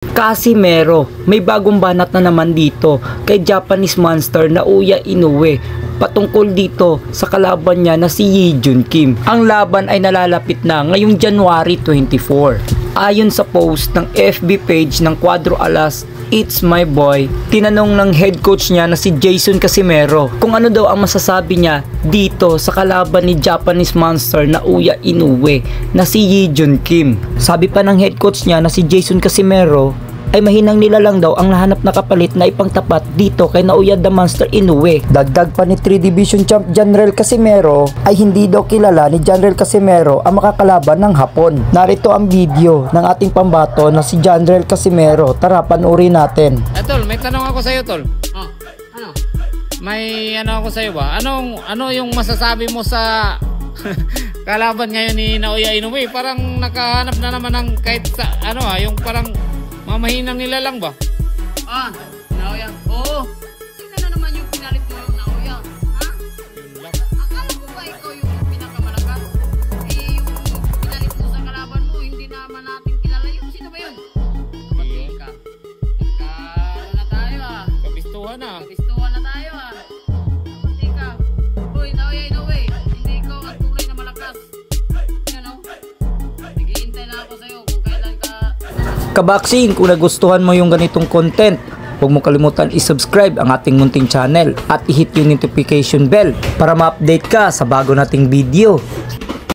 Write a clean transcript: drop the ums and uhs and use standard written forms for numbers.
Casimero, may bagong banat na naman dito kay Japanese Monster na Naoya Inoue patungkol dito sa kalaban niya na si Yejun Kim. Ang laban ay nalalapit na ngayong January 24. Ayon sa post ng FB page ng Cuadro Alas, It's My Boy, tinanong ng head coach niya na si Jason Casimero kung ano daw ang masasabi niya dito sa kalaban ni Japanese Monster na Naoya Inoue na si Yejun Kim. Sabi pa ng head coach niya na si Jason Casimero ay mahinang nilalang daw ang nahanap na kapalit na ipangtapat dito kay Naoya the Monster Inoue. Dagdag pa ni 3 Division Champ Janrel Casimero ay hindi daw kilala ni Janrel Casimero ang makakalaban ng Hapon. Narito ang video ng ating pambato na si Janrel Casimero. Tara, panoorin natin. Tol, may tanong ako sa iyo, Tol. Oh, ano? May ano ako sa iyo ba? Ano yung masasabi mo sa kalaban ngayon ni Naoya Inoue? Parang nakahanap na naman ng kahit sa yung parang mamahinang nila lang ba? Naoya. Oo. Sino na naman yung pinalit mo yung Naoya? Ha? Akala mo ba ikaw yung pinakamalakas? Yung pinalit mo sa kalaban mo, hindi naman natin kilala yun. Sino ba yun? Pati ka. Nagkaroon na tayo Kabistuhan na. Kabistuhan na tayo Pati ka. Uy, Naoya Inoue. Hindi ikaw ang tunay na malakas. Yan Naghihintay na ako sa'yo kung kailan ka. Kabaksing, kung nagustuhan mo yung ganitong content, huwag mo kalimutan i-subscribe ang ating munting channel at i-hit yung notification bell para ma-update ka sa bago nating video.